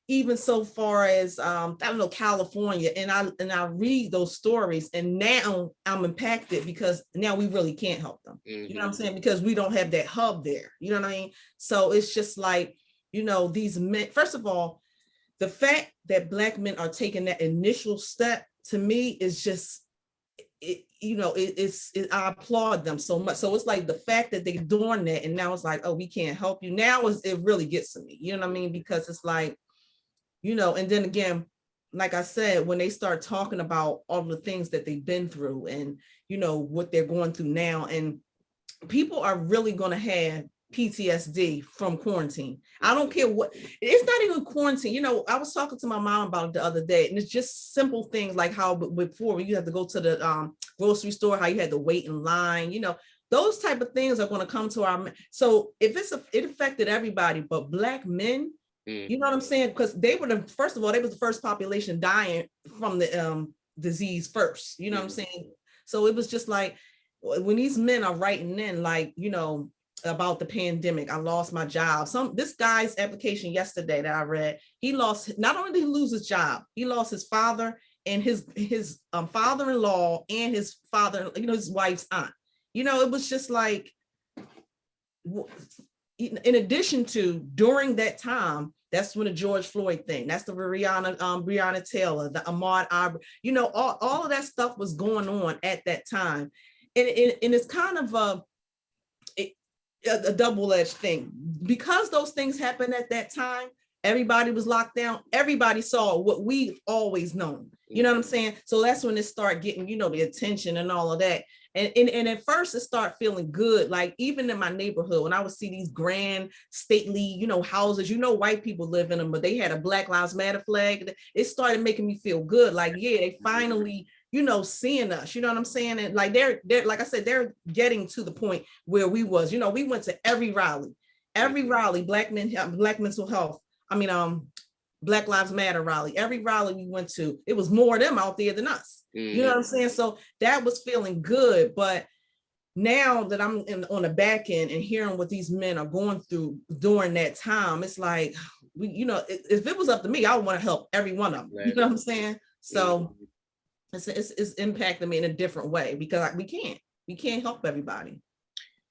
even so far as I don't know, California, and I read those stories, and now I'm impacted, because now we really can't help them. You know what I'm saying, because we don't have that hub there. You know what I mean? So it's just like, these men, first of all, the fact that Black men are taking that initial step, to me, is just, I applaud them so much. So it's like the fact that they're doing that, and now it's like, oh, we can't help you. Now it really gets to me, you know what I mean? Because it's like, and then again, like I said, when they start talking about all the things that they've been through, and, what they're going through now, and people are really going to have PTSD from quarantine. I don't care what, it's not even quarantine. I was talking to my mom about it the other day, and it's just simple things like how before you had to go to the grocery store, how you had to wait in line, those type of things are going to come to our, so if it affected everybody, but Black men, you know what I'm saying? Because they were first of all, they was the first population dying from the disease first, you know what I'm saying? So it was just like, when these men are writing in, like, about the pandemic, I lost my job. This guy's application yesterday that I read, he lost, not only did he lose his job, he lost his father and his father-in-law and his father, his wife's aunt. It was just like, in addition to, during that time, that's when the George Floyd thing, that's the Breonna Taylor, the Ahmaud Arbery, all of that stuff was going on at that time. And it's kind of a double-edged thing, because those things happened at that time. Everybody was locked down. Everybody saw what we've always known. You know what I'm saying? So that's when it started getting, the attention and all of that. And at first it started feeling good. Like even in my neighborhood, when I would see these grand, stately, houses, white people live in them, but they had a Black Lives Matter flag. It started making me feel good. Like, yeah, they finally, seeing us, you know what I'm saying? And like, they're like I said, they're getting to the point where we was, we went to every rally, Black mental health. Black Lives Matter rally, every rally we went to, it was more of them out there than us. You know what I'm saying? So that was feeling good. But now that I'm on the back end and hearing what these men are going through during that time, it's like, if it was up to me, I would want to help every one of them. You know what I'm saying? So it's impacting me in a different way because we can't help everybody.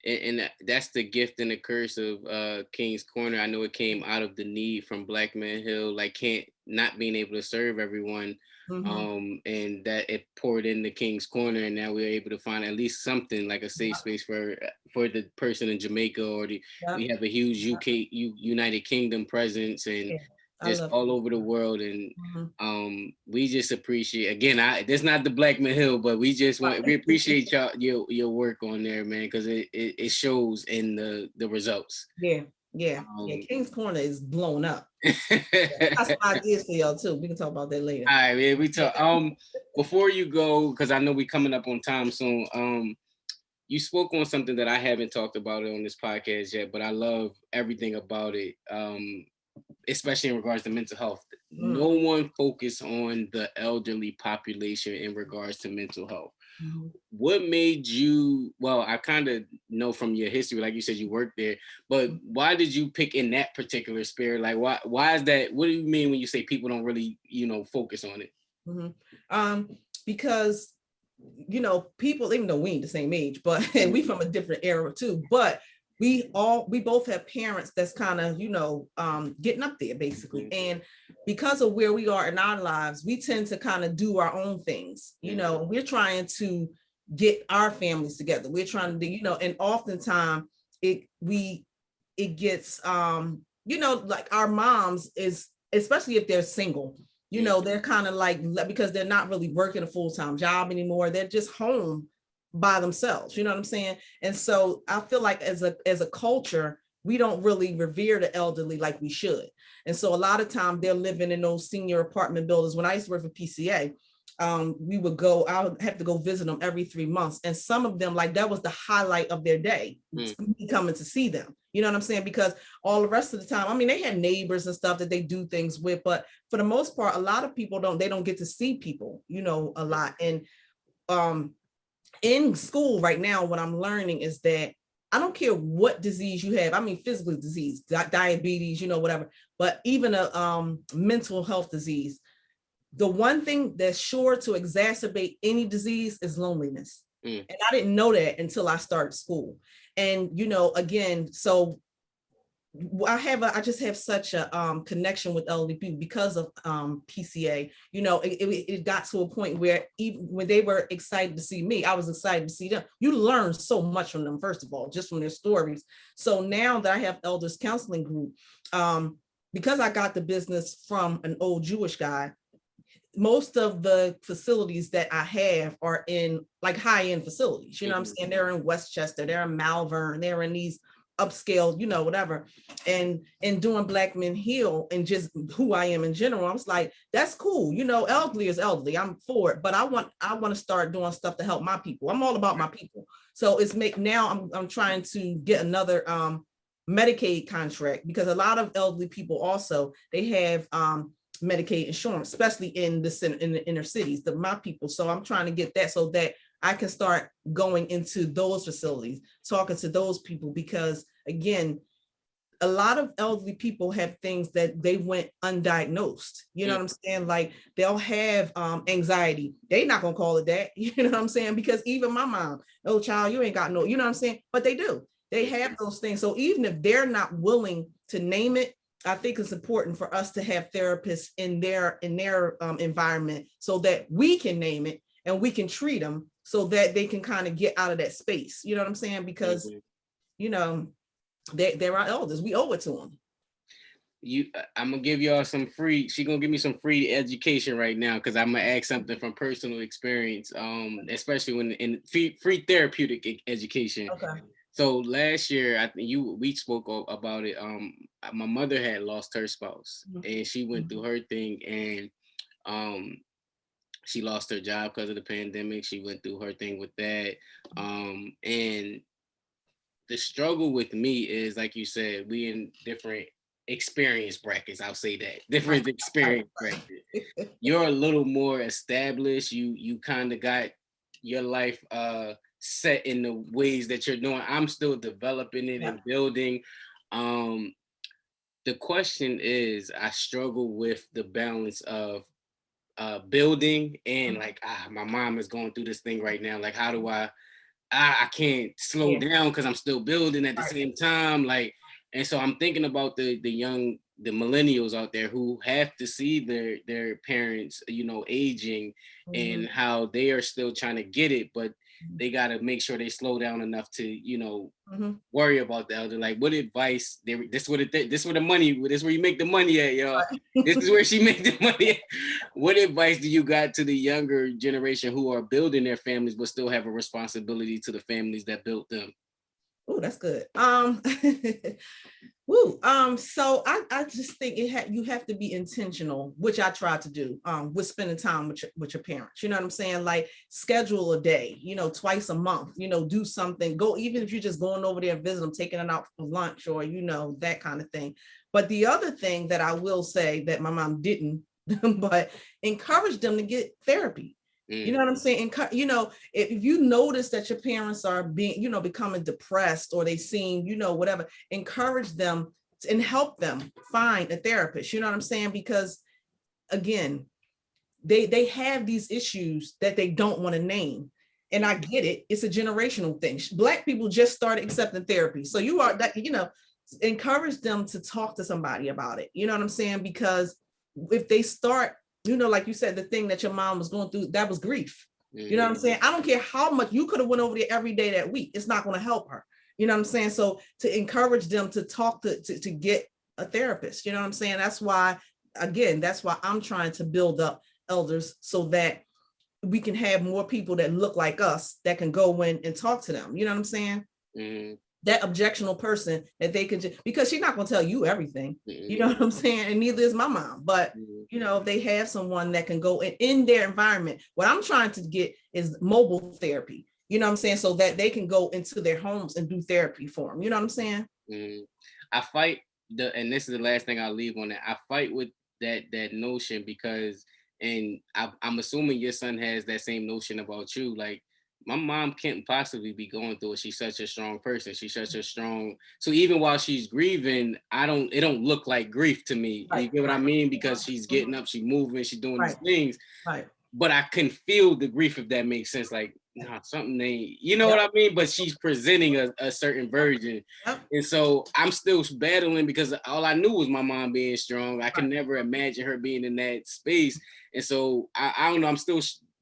And that's the gift and the curse of King's Corner. I know it came out of the need from Black Man Hill, like not being able to serve everyone. And that it poured into King's Corner, and now we're able to find at least something like a safe space for the person in Jamaica, or we have a huge United Kingdom presence, and just all over the world. And we just appreciate, again, this not the Black Man Hill, but we appreciate your work on there, man, because it shows in the results. King's Corner is blown up. That's some ideas for y'all too. We can talk about that later. All right, man, we talk. Before you go, because I know we coming up on time soon. You spoke on something that I haven't talked about on this podcast yet, but I love everything about it. Especially in regards to mental health. No one focused on the elderly population in regards to mental health. What made you, well, I kind of know from your history, like you said, you worked there, but why did you pick in that particular spirit? Like, why is that? What do you mean when you say people don't really, focus on it? Because, people, even though we ain't the same age, but and we from a different era too, but we both have parents that's kind of, getting up there basically. And because of where we are in our lives, we tend to kind of do our own things. We're trying to get our families together. We're trying to do, and oftentimes it gets, like our moms is, especially if they're single, they're kind of like, because they're not really working a full-time job anymore. They're just home by themselves, you know what I'm saying? And so I feel like as a culture, we don't really revere the elderly like we should. And so a lot of time they're living in those senior apartment buildings. When I used to work for PCA, I would have to go visit them every 3 months. And some of them, like, that was the highlight of their day, coming to see them. You know what I'm saying? Because all the rest of the time, they had neighbors and stuff that they do things with, but for the most part, a lot of people don't get to see people, a lot. And in school right now, what I'm learning is that I don't care what disease you have. Physical disease, diabetes, whatever, but even a mental health disease. The one thing that's sure to exacerbate any disease is loneliness. And I didn't know that until I started school. And, again, so I just have such a connection with elderly people because of PCA. It got to a point where even when they were excited to see me, I was excited to see them. You learn so much from them, first of all, just from their stories. So now that I have elders counseling group, because I got the business from an old Jewish guy, most of the facilities that I have are in like high-end facilities. You know what I'm saying? They're in Westchester, they're in Malvern, they're in these upscale, whatever. And doing Black Men Heal and just who I am in general, I was like, that's cool. Elderly is elderly. I'm for it, but I want to start doing stuff to help my people. I'm all about my people. So now I'm trying to get another Medicaid contract, because a lot of elderly people also, they have Medicaid insurance, especially in the inner cities, my people. So I'm trying to get that so that I can start going into those facilities, talking to those people, because again, a lot of elderly people have things that they went undiagnosed. You know what I'm saying? Like they'll have anxiety. They're not gonna call it that. You know what I'm saying? Because even my mom, oh child, you ain't got no, you know what I'm saying? But they do. They have those things. So even if they're not willing to name it, I think it's important for us to have therapists in their environment so that we can name it and we can treat them so that they can kind of get out of that space. You know what I'm saying? Because, they're our elders. We owe it to them. I'm gonna give y'all some free. She gonna give me some free education right now because I'm gonna ask something from personal experience. Especially when in free therapeutic education. Okay. So last year, I think we spoke about it. My mother had lost her spouse, and she went through her thing, and um, she lost her job because of the pandemic. She went through her thing with that, and the struggle with me is like you said, we in different experience brackets. I'll say that different experience brackets. You're a little more established. You kind of got your life set in the ways that you're doing. I'm still developing it and building. Um, the question is, I struggle with the balance of building and like my mom is going through this thing right now. Like, how do I can't slow down because I'm still building at the same time. Like, and so I'm thinking about the millennials out there who have to see their parents, aging and how they are still trying to get it, but they got to make sure they slow down enough to, worry about the elder. Like, what advice? This where the money. This where you make the money at, y'all. This is where she make the money at. What advice do you got to the younger generation who are building their families but still have a responsibility to the families that built them? Oh, that's good. So I just think you have to be intentional, which I try to do, with spending time with your parents. You know what I'm saying? Like, schedule a day, twice a month, do something, go, even if you're just going over there and visit them, taking it out for lunch or, that kind of thing. But the other thing that I will say that my mom didn't, but encourage them to get therapy. You know what I'm saying? If you notice that your parents are being, becoming depressed or they seem, whatever, encourage them and help them find a therapist. You know what I'm saying? Because again, they have these issues that they don't want to name. And I get it. It's a generational thing. Black people just started accepting therapy. So encourage them to talk to somebody about it. You know what I'm saying? Because if they start, like you said, the thing that your mom was going through, that was grief. You know what I'm saying? I don't care how much you could have went over there every day that week. It's not going to help her. You know what I'm saying? So to encourage them to talk to get a therapist, you know what I'm saying? That's why I'm trying to build up elders so that we can have more people that look like us that can go in and talk to them. You know what I'm saying? That objectionable person that they can because she's not going to tell you everything. You know what I'm saying? And neither is my mom. But, if they have someone that can go in their environment, what I'm trying to get is mobile therapy. You know what I'm saying? So that they can go into their homes and do therapy for them. You know what I'm saying? I fight and this is the last thing I'll leave on that. I fight with that notion because, and I'm assuming your son has that same notion about you. Like, my mom can't possibly be going through it. She's such a strong person. She's such a strong. So even while she's grieving, it don't look like grief to me. You get what I mean? Because she's getting up, she's moving, she's doing these things. But I can feel the grief, if that makes sense. Like, nah, something ain't, what I mean? But she's presenting a certain version. And so I'm still battling because all I knew was my mom being strong. I can never imagine her being in that space. And so I don't know, I'm still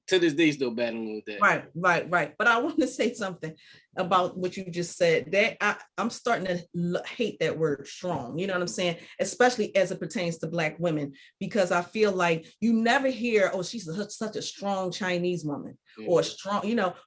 to this day still battling with that. Right. But I want to say something about what you just said. That I'm starting to hate that word strong. You know what I'm saying? Especially as it pertains to Black women, because I feel like you never hear, oh, she's such a strong Chinese woman or strong,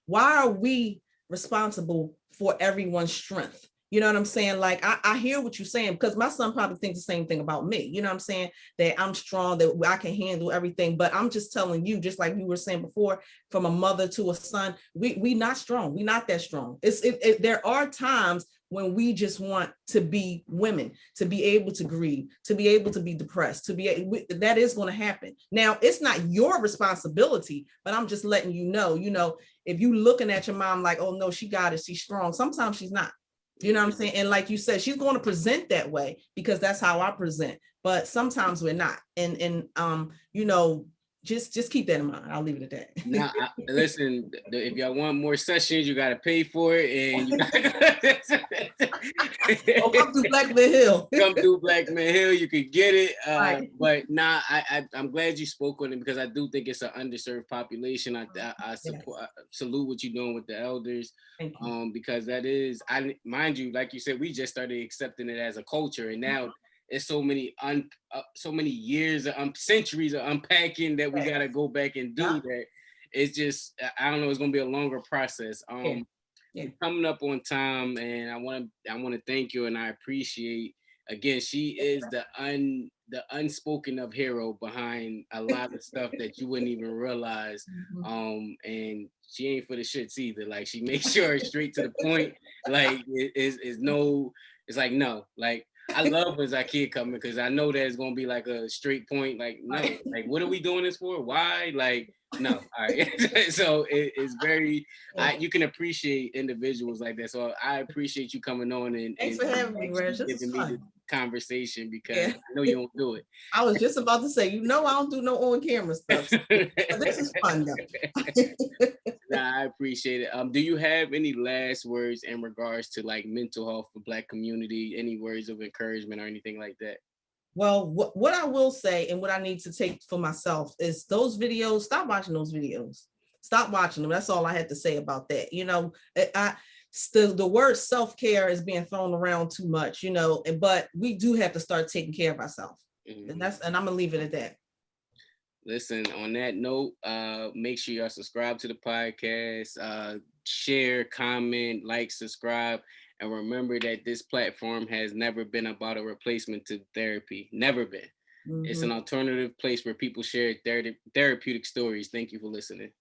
why are we responsible for everyone's strength? You know what I'm saying? Like, I hear what you're saying, because my son probably thinks the same thing about me. You know what I'm saying? That I'm strong, that I can handle everything. But I'm just telling you, just like you were saying before, from a mother to a son, we not strong. We not that strong. There are times when we just want to be women, to be able to grieve, to be able to be depressed, that is going to happen. Now, it's not your responsibility, but I'm just letting you know, if you looking at your mom like, oh no, she got it, she's strong. Sometimes she's not. You know what I'm saying? And like you said, she's going to present that way because that's how I present. But sometimes we're not. And just keep that in mind. I'll leave it at that. Now, listen, if y'all want more sessions, you got to pay for it. And you come through Blackman Hill. Come through Blackman Hill. You could get it. But I'm glad you spoke on it because I do think it's an underserved population. I support, I salute what you're doing with the elders. Thank you. Because that is, mind you, like you said, we just started accepting it as a culture. And now it's so many so many years of centuries of unpacking that we Right. gotta go back and do that. It's just I don't know. It's gonna be a longer process. Yeah. Yeah. Coming up on time, and I want to thank you, and I appreciate again. She is the unspoken of hero behind a lot of stuff that you wouldn't even realize. And she ain't for the shits either. Like she makes sure it's straight to the point. Like it is no. It's like no. Like I love when Zakia coming because I know that it's gonna be like a straight point. Like no. Like what are we doing this for? Why? Like no. All right. So it's very. You can appreciate individuals like that. So I appreciate you coming on and Thanks for having me, Reg. This is fun. The conversation because I know you don't do it. I was just about to say, I don't do no on camera stuff. So this is fun though. Nah, I appreciate it. Do you have any last words in regards to like mental health for Black community? Any words of encouragement or anything like that? Well, what I will say and what I need to take for myself is those videos. Stop watching those videos. Stop watching them. That's all I had to say about that. The word self-care is being thrown around too much, but we do have to start taking care of ourselves. And I'm gonna leave it at that. Listen, on that note, make sure y'all subscribe to the podcast, share, comment, like, subscribe, and remember that this platform has never been about a replacement to therapy. Never been. It's an alternative place where people share therapeutic stories. Thank you for listening.